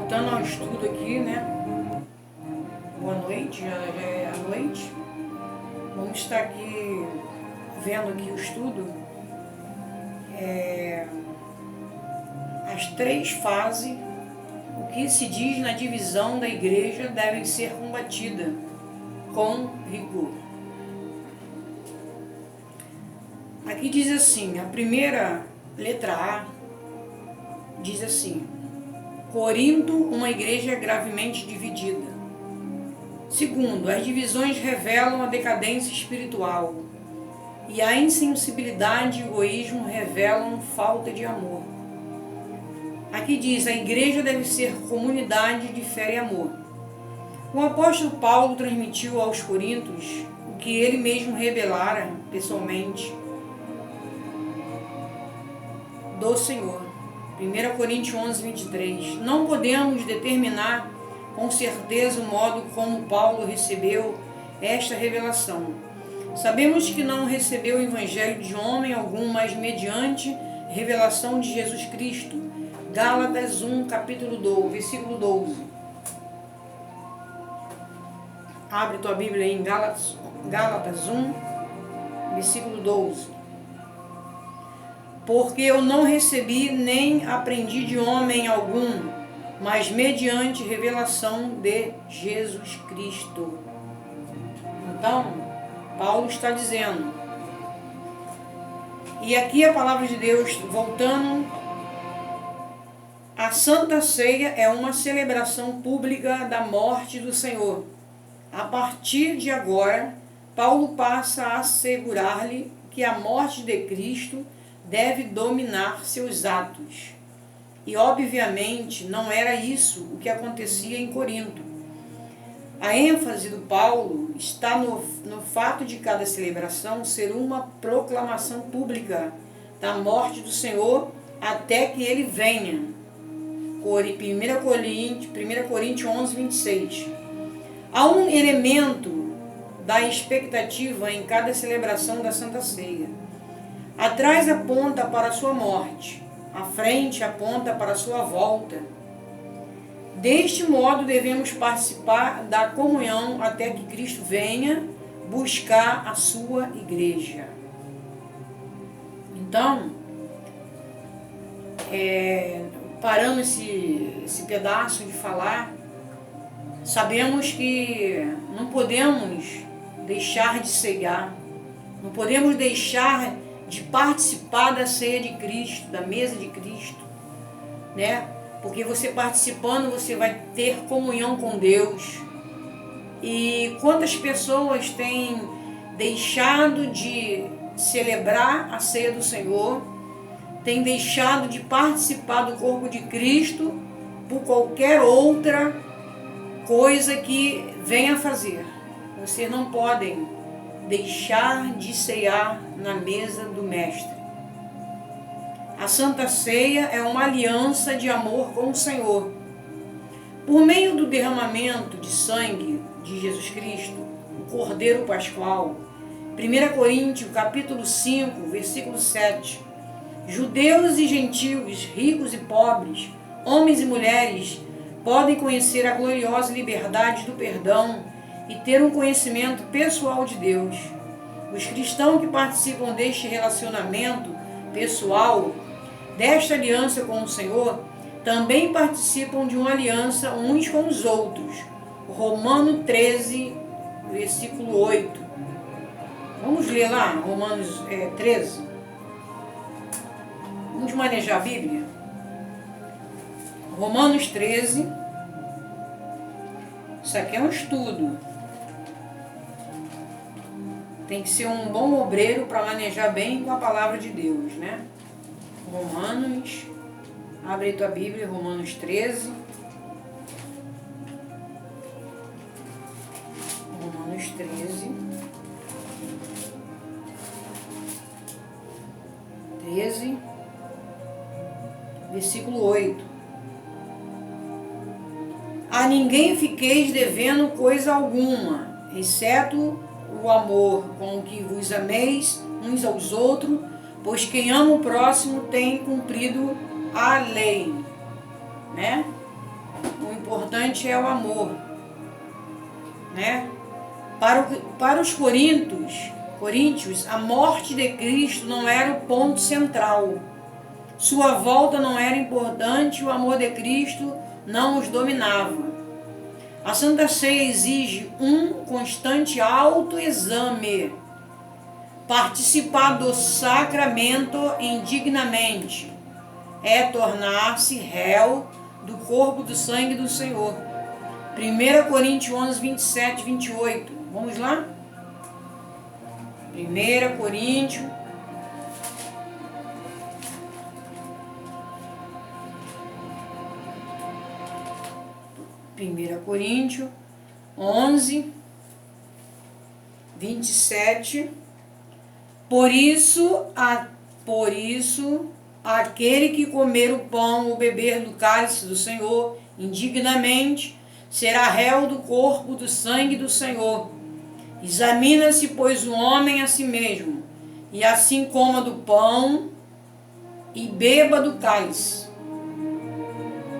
Voltando ao estudo aqui, né? Boa noite, já é a noite. Vamos estar aqui vendo aqui o estudo. As 3 fases, o que se diz na divisão da igreja devem ser combatida com rigor. Aqui diz assim, a primeira letra A diz assim: Corinto, uma igreja gravemente dividida. Segundo, as divisões revelam a decadência espiritual e a insensibilidade e o egoísmo revelam falta de amor. Aqui diz, a igreja deve ser comunidade de fé e amor. O apóstolo Paulo transmitiu aos coríntios o que ele mesmo revelara pessoalmente do Senhor. 1 Coríntios 11, 23. Não podemos determinar com certeza o modo como Paulo recebeu esta revelação. Sabemos que não recebeu o evangelho de homem algum, mas mediante revelação de Jesus Cristo. Gálatas 1, capítulo 12, versículo 12. Abre tua Bíblia aí em Gálatas 1, versículo 12. Porque eu não recebi nem aprendi de homem algum, mas mediante revelação de Jesus Cristo. Então, Paulo está dizendo, e aqui a palavra de Deus, voltando, a Santa Ceia é uma celebração pública da morte do Senhor. A partir de agora, Paulo passa a assegurar-lhe que a morte de Cristo deve dominar seus atos. E, obviamente, não era isso o que acontecia em Corinto. A ênfase do Paulo está no fato de cada celebração ser uma proclamação pública da morte do Senhor até que ele venha. 1 Coríntios 11, 26. Há um elemento da expectativa em cada celebração da Santa Ceia. Atrás aponta para a sua morte, a frente aponta para a sua volta. Deste modo devemos participar da comunhão até que Cristo venha buscar a sua igreja. Então, parando esse pedaço de falar, sabemos que não podemos deixar de cegar, não podemos deixar de participar da ceia de Cristo, da mesa de Cristo, né? Porque você participando, você vai ter comunhão com Deus. E quantas pessoas têm deixado de celebrar a ceia do Senhor, têm deixado de participar do corpo de Cristo por qualquer outra coisa que venha fazer. Vocês não podem deixar de ceiar na mesa do Mestre. A Santa Ceia é uma aliança de amor com o Senhor. Por meio do derramamento de sangue de Jesus Cristo, o Cordeiro Pascual, 1 Coríntios capítulo 5, versículo 7, judeus e gentios, ricos e pobres, homens e mulheres, podem conhecer a gloriosa liberdade do perdão e ter um conhecimento pessoal de Deus. Os cristãos que participam deste relacionamento pessoal, desta aliança com o Senhor, também participam de uma aliança uns com os outros. Romanos 13, versículo 8. Vamos ler lá, Romanos 13. Vamos manejar a Bíblia? Romanos 13. Isso aqui é um estudo. Tem que ser um bom obreiro para manejar bem com a palavra de Deus, né? Romanos, abre tua Bíblia, Romanos 13. Romanos 13. 13, versículo 8. A ninguém fiqueis devendo coisa alguma, exceto o amor com que vos ameis uns aos outros, pois quem ama o próximo tem cumprido a lei, né? o importante é o amor, né? Para os coríntios, a morte de Cristo não era o ponto central. Sua volta não era importante, o amor de Cristo não os dominava. A Santa Ceia exige um constante autoexame. Participar do sacramento indignamente é tornar-se réu do corpo do sangue do Senhor. 1 Coríntios 11, 27 e 28. Vamos lá? 1 Coríntios 11, 27. Por isso, aquele que comer o pão ou beber do cálice do Senhor indignamente será réu do corpo, do sangue do Senhor. Examina-se, pois, o homem a si mesmo, e assim coma do pão e beba do cálice.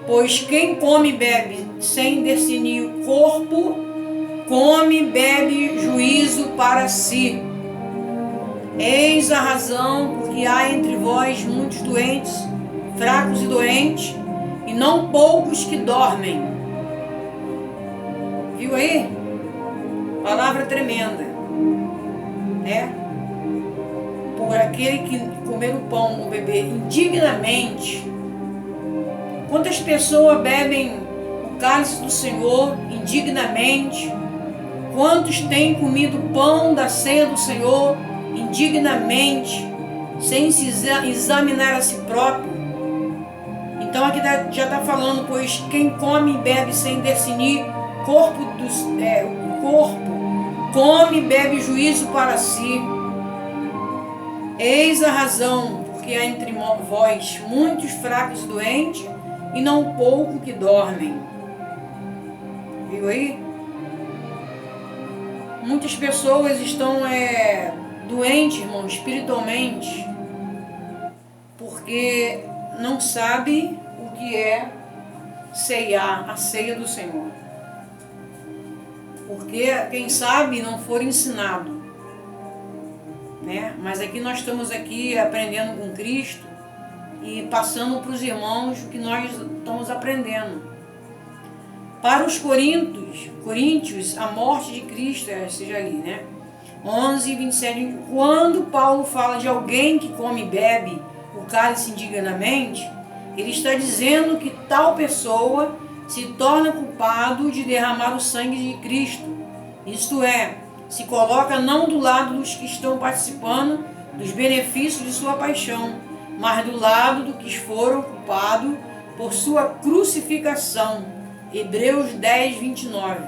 Pois quem come e bebe sem discernir o corpo, come e bebe juízo para si. Eis a razão porque há entre vós muitos doentes, fracos e doentes, e não poucos que dormem. Viu aí? Palavra tremenda, né? Por aquele que comer o pão ou beber indignamente. Quantas pessoas bebem o cálice do Senhor indignamente? Quantos têm comido o pão da ceia do Senhor indignamente, sem se examinar a si próprio? Então aqui já está falando, pois quem come e bebe sem discernir o corpo, come e bebe juízo para si. Eis a razão, porque há entre vós muitos fracos e doentes, e não pouco que dormem. Viu aí? Muitas pessoas estão doentes, irmão, espiritualmente, porque não sabem o que é ceiar, a ceia do Senhor. Porque, quem sabe, não for ensinado, né? Mas aqui nós estamos aqui aprendendo com Cristo e passando para os irmãos o que nós estamos aprendendo. Para os coríntios, a morte de Cristo, seja ali, né? 11, 27. Quando Paulo fala de alguém que come e bebe o cálice indignamente, ele está dizendo que tal pessoa se torna culpado de derramar o sangue de Cristo. Isto é, se coloca não do lado dos que estão participando dos benefícios de sua paixão, mas do lado dos que foram culpados por sua crucificação. Hebreus 10, 29.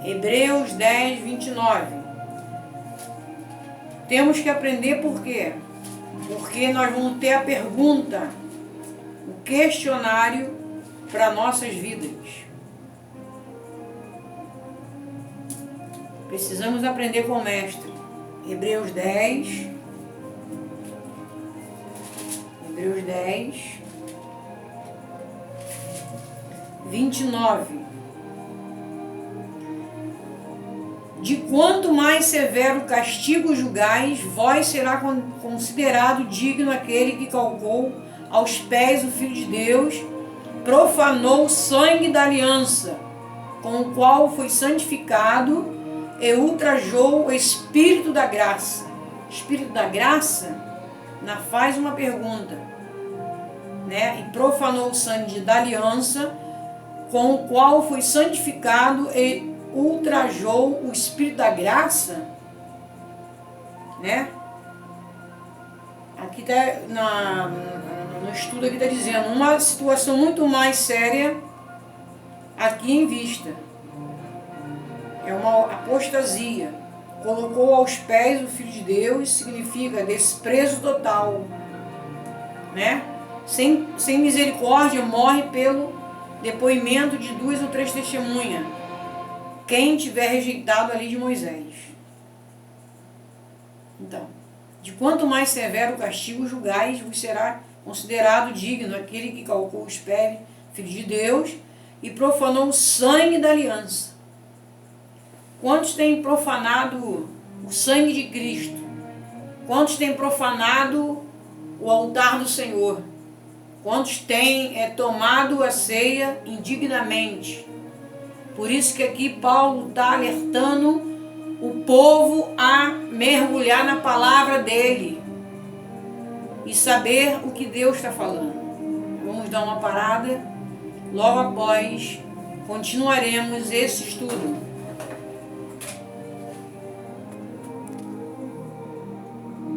Hebreus 10, 29. Temos que aprender por quê? Porque nós vamos ter a pergunta, o questionário para nossas vidas. Precisamos aprender com o mestre. Hebreus 10. Hebreus 10. 29. De quanto mais severo castigo julgais, vós será considerado digno aquele que calcou aos pés o Filho de Deus, profanou o sangue da aliança, com o qual foi santificado, e ultrajou o Espírito da graça. Espírito da graça faz uma pergunta, né? E profanou o sangue da aliança, com o qual foi santificado e ultrajou o Espírito da graça, né? Aqui está no estudo aqui está dizendo uma situação muito mais séria aqui em vista. É uma apostasia. Colocou aos pés o Filho de Deus, significa desprezo total, né? Sem misericórdia, morre pelo depoimento de 2 ou 3 testemunhas, quem tiver rejeitado a lei de Moisés. Então, de quanto mais severo o castigo julgais, vos será considerado digno aquele que calcou os pés, Filho de Deus, e profanou o sangue da aliança. Quantos têm profanado o sangue de Cristo? Quantos têm profanado o altar do Senhor? Quantos têm tomado a ceia indignamente? Por isso que aqui Paulo está alertando o povo a mergulhar na palavra dele e saber o que Deus está falando. Vamos dar uma parada. Logo após, continuaremos esse estudo.